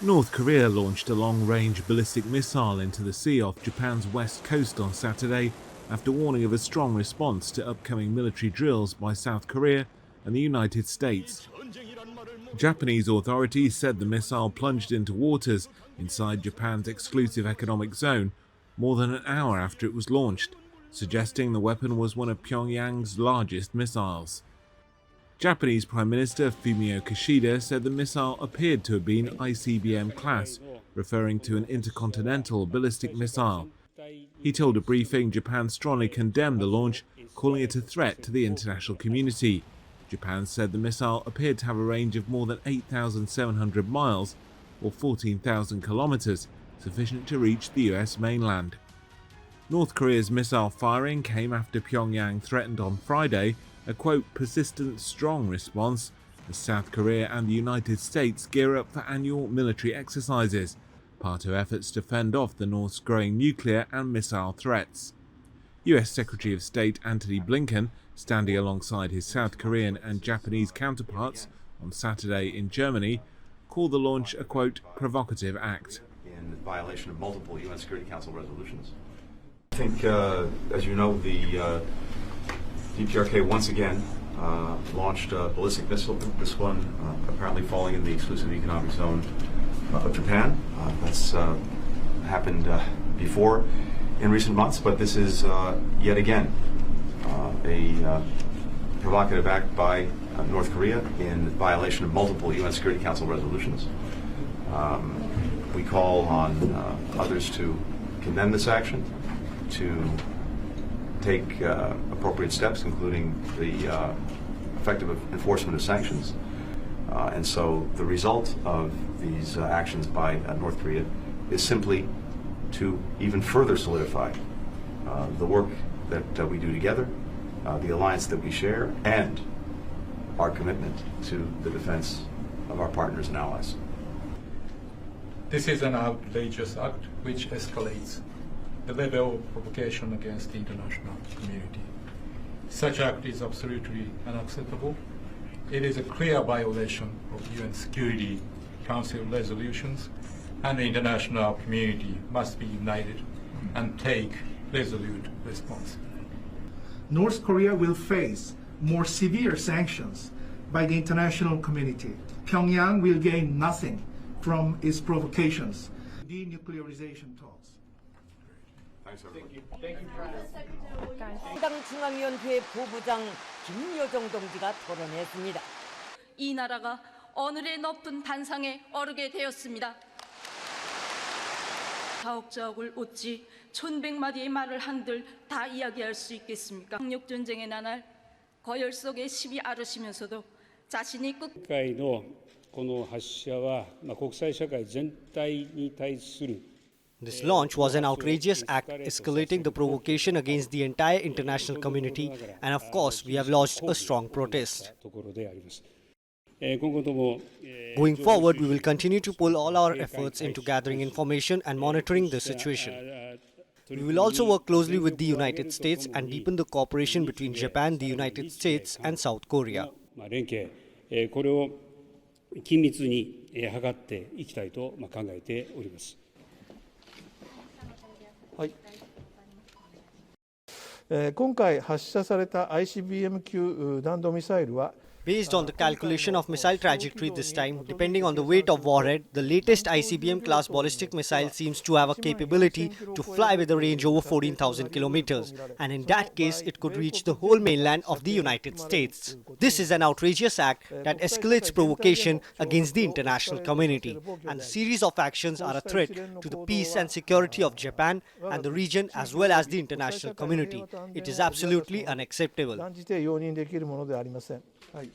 North Korea launched a long-range ballistic missile into the sea off Japan's west coast on Saturday after warning of a strong response to upcoming military drills by South Korea and the United States. Japanese authorities said the missile plunged into waters inside Japan's exclusive economic zone more than an hour after it was launched, suggesting the weapon was one of Pyongyang's largest missiles. Japanese Prime Minister Fumio Kishida said the missile appeared to have been ICBM class, referring to an intercontinental ballistic missile. He told a briefing Japan strongly condemned the launch, calling it a threat to the international community. Japan said the missile appeared to have a range of more than 8,700 miles, or 14,000 kilometers, sufficient to reach the US mainland. North Korea's missile firing came after Pyongyang threatened on Friday a quote, persistent, strong response as South Korea and the United States gear up for annual military exercises, part of efforts to fend off the North's growing nuclear and missile threats. US Secretary of State Antony Blinken, standing alongside his South Korean and Japanese counterparts on Saturday in Germany, called the launch a quote, provocative act. In violation of multiple UN Security Council resolutions. I think, as you know, the DPRK once again launched a ballistic missile, this one apparently falling in the exclusive economic zone of Japan. That's happened before in recent months, but this is yet again a provocative act by North Korea in violation of multiple UN Security Council resolutions. We call on others to condemn this action, to take appropriate steps, including the effective enforcement of sanctions. And so the result of these actions by North Korea is simply to even further solidify the work that we do together, the alliance that we share, and our commitment to the defense of our partners and allies. This is an outrageous act which escalates the level of provocation against the international community. Such act is absolutely unacceptable. It is a clear violation of UN Security Council resolutions, and the international community must be united and take resolute response. North Korea will face more severe sanctions by the international community. Pyongyang will gain nothing from its provocations. Denuclearization talks. Thanks, everybody. Thank you. 당 중앙위원회 부부장 김여정 동지가 토론했습니다. 이 나라가 어느의 높은 단상에 오르게 되었습니다. 가옥자옥을 어찌 1100마디의 말을 한들 다 이야기할 수 있겠습니까? 학력전쟁의 나날 거열 속에 시비 앓으시면서도 자신이 끝 今回のこの発射は国際社会全体に対する This launch was an outrageous act escalating the provocation against the entire international community, and of course we have lodged a strong protest. Going forward, we will continue to pull all our efforts into gathering information and monitoring the situation. We will also work closely with the United States and deepen the cooperation between Japan, the United States and South Korea. これを緊密に図っていきたいと考えております。今回発射された ICBM 級弾道ミサイルは Based on the calculation of missile trajectory this time, depending on the weight of warhead, the latest ICBM class ballistic missile seems to have a capability to fly with a range over 14,000 kilometers, and in that case it could reach the whole mainland of the United States. This is an outrageous act that escalates provocation against the international community, and the series of actions are a threat to the peace and security of Japan and the region as well as the international community. It is absolutely unacceptable. 断じて容認できるものではありません。はい